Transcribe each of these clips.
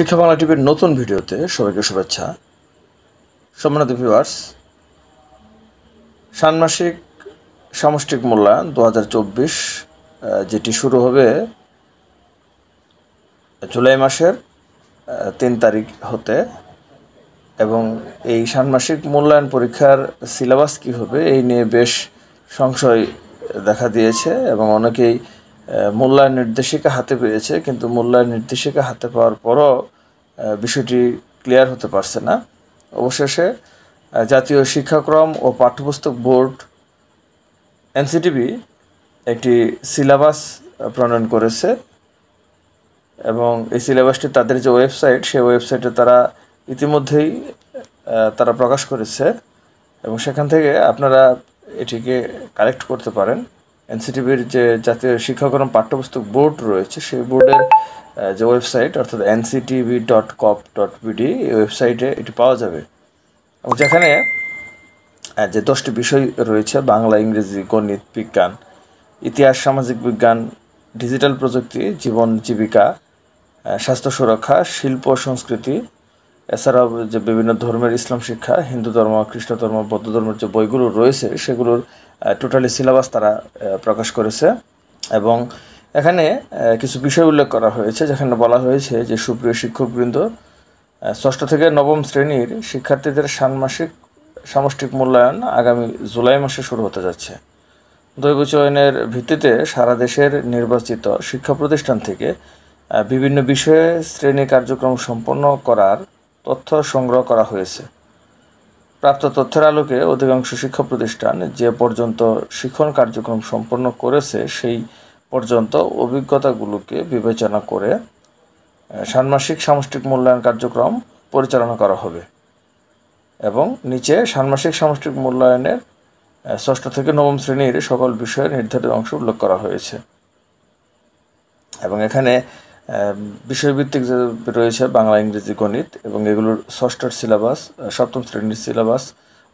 শিক্ষা বাংলা টিভির নতুন ভিডিওতে সবাইকে শুভেচ্ছা। সম্মানিত ভিউয়ার্স, ষান্মাসিক সামষ্টিক মূল্যায়ন 2024 যেটি শুরু হবে জুলাই মাসের 3 তারিখ হতে, এবং এই ষান্মাসিক মূল্যায়ন পরীক্ষার সিলেবাস কী হবে এই নিয়ে বেশ সংশয় দেখা দিয়েছে এবং অনেকেই মূল্যায়ন নির্দেশিকা হাতে পেয়েছে, কিন্তু মূল্যায়ন নির্দেশিকা হাতে পাওয়ার পরও বিষয়টি ক্লিয়ার হতে পারছে না। অবশেষে জাতীয় শিক্ষাক্রম ও পাঠ্যপুস্তক বোর্ড এনসিটিবি একটি সিলেবাস প্রণয়ন করেছে এবং এই সিলেবাসটি তাদের যে ওয়েবসাইট, সেই ওয়েবসাইটে তারা ইতিমধ্যেই তারা প্রকাশ করেছে এবং সেখান থেকে আপনারা এটিকে কালেক্ট করতে পারেন। এনসিটিভির যে জাতীয় শিক্ষাক্রম পাঠ্যপুস্তক বোর্ড রয়েছে, সেই বোর্ডের যে ওয়েবসাইট অর্থাৎ nctv.cop.bd, এই ওয়েবসাইটে এটি পাওয়া যাবে এবং যেখানে যে 10টি বিষয় রয়েছে: বাংলা, ইংরেজি, গণিত, বিজ্ঞান, ইতিহাস, সামাজিক বিজ্ঞান, ডিজিটাল প্রযুক্তি, জীবন জীবিকা, স্বাস্থ্য সুরক্ষা, শিল্প সংস্কৃতি, এছাড়াও যে বিভিন্ন ধর্মের ইসলাম শিক্ষা, হিন্দু ধর্ম, খ্রিস্ট ধর্ম, বৌদ্ধ ধর্মের যে বইগুলো রয়েছে সেগুলোর টোটালি সিলেবাস তারা প্রকাশ করেছে। এবং এখানে কিছু বিষয় উল্লেখ করা হয়েছে, যেখানে বলা হয়েছে যে সুপ্রিয় শিক্ষকবৃন্দ, 6ষ্ঠ থেকে 9ম শ্রেণীর শিক্ষার্থীদের ষান্মাসিক সামষ্টিক মূল্যায়ন আগামী জুলাই মাসে শুরু হতে যাচ্ছে। দৈব চয়নের ভিত্তিতে সারা দেশের নির্বাচিত শিক্ষা প্রতিষ্ঠান থেকে বিভিন্ন বিষয়ে শ্রেণী কার্যক্রম সম্পন্ন করার তথ্য সংগ্রহ করা হয়েছে। প্রাপ্ত তথ্যের আলোকে অধিকাংশ শিক্ষা প্রতিষ্ঠান যে পর্যন্ত শিক্ষণ কার্যক্রম সম্পন্ন করেছে সেই পর্যন্ত অভিজ্ঞতাগুলোকে বিবেচনা করে ষান্মাসিক সামষ্টিক মূল্যায়ন কার্যক্রম পরিচালনা করা হবে। এবং নিচে ষান্মাসিক সামষ্টিক মূল্যায়নের 6ষ্ঠ থেকে 9ম শ্রেণীর সকল বিষয়ের নির্ধারিত অংশ উল্লেখ করা হয়েছে এবং এখানে বিষয়ভিত্তিক যে রয়েছে বাংলা, ইংরেজি, গণিত, এবং এগুলোর 6ষ্ঠের সিলেবাস, 7ম শ্রেণীর সিলেবাস,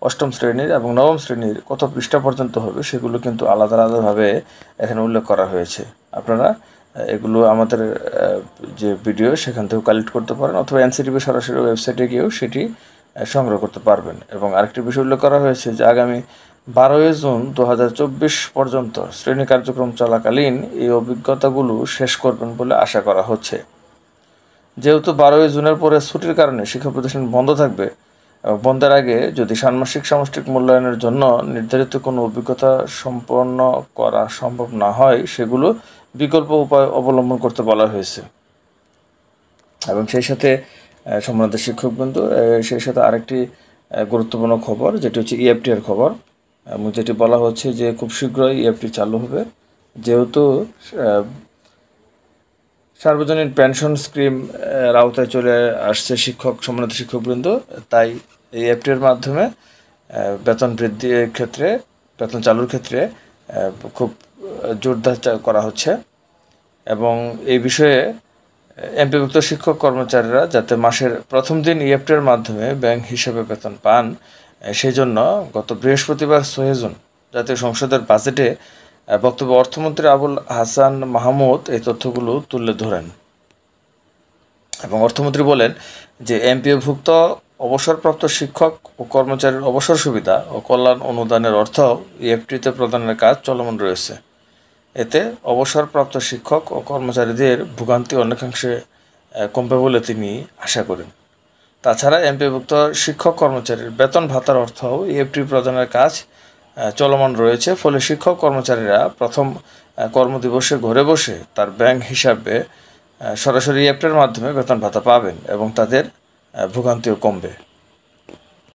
8ম শ্রেণীর এবং 9ম শ্রেণীর কত পৃষ্ঠা পর্যন্ত হবে সেগুলো কিন্তু আলাদা আলাদাভাবে এখানে উল্লেখ করা হয়েছে। আপনারা এগুলো আমাদের যে ভিডিও সেখান থেকেও কালেক্ট করতে পারেন অথবা এনসিটিভি সরাসরি ওয়েবসাইটে গিয়েও সেটি সংগ্রহ করতে পারবেন। এবং আরেকটি বিষয় উল্লেখ করা হয়েছে যে আগামী 12ই জুন 2024 পর্যন্ত শ্রেণী কার্যক্রম চলাকালীন এই অভিজ্ঞতাগুলো শেষ করবেন বলে আশা করা হচ্ছে। যেহেতু 12ই জুনের পরে ছুটির কারণে শিক্ষা প্রতিষ্ঠান বন্ধ থাকবে, বন্ধের আগে যদি ষান্মাসিক সামষ্টিক মূল্যায়নের জন্য নির্ধারিত কোনো অভিজ্ঞতা সম্পন্ন করা সম্ভব না হয়, সেগুলো বিকল্প উপায় অবলম্বন করতে বলা হয়েছে। এবং সেই সাথে সম্মানিত শিক্ষকবৃন্দ, সেই সাথে আরেকটি গুরুত্বপূর্ণ খবর, যেটি হচ্ছে ইএফটি এর খবর, এবং যেটি বলা হচ্ছে যে খুব শীঘ্রই ইএফটি চালু হবে। যেহেতু সার্বজনীন পেনশন স্কিম আওতায় চলে আসছে সম্মানিত শিক্ষকবৃন্দ, তাই ইএফটি এর মাধ্যমে বেতন বৃদ্ধির ক্ষেত্রে, বেতন চালুর ক্ষেত্রে খুব জোরদার করা হচ্ছে। এবং এই বিষয়ে এমপিভুক্ত শিক্ষক কর্মচারীরা যাতে মাসের প্রথম দিন ইএফটির মাধ্যমে ব্যাংক হিসেবে বেতন পান, সেই জন্য গত বৃহস্পতিবার 6 জুন জাতীয় সংসদের বাজেটে বক্তব্য অর্থমন্ত্রী আবুল হাসান মাহমুদ এই তথ্যগুলো তুলে ধরেন এবং অর্থমন্ত্রী বলেন যে এমপিওভুক্ত অবসরপ্রাপ্ত শিক্ষক ও কর্মচারীর অবসর সুবিধা ও কল্যাণ অনুদানের অর্থ ইএফটিতে প্রদানের কাজ চলমান রয়েছে। এতে অবসরপ্রাপ্ত শিক্ষক ও কর্মচারীদের ভোগান্তি অনেকাংশে কমবে বলে তিনি আশা করেন। তাছাড়া এমপিভুক্ত শিক্ষক কর্মচারীর বেতন ভাতার অর্থও ইএফটি প্রদানের কাজ চলমান রয়েছে। ফলে শিক্ষক কর্মচারীরা প্রথম কর্মদিবসে ঘরে বসে তার ব্যাংক হিসাবে সরাসরি ইএফটির মাধ্যমে বেতন ভাতা পাবেন এবং তাদের ভোগান্তিও কমবে।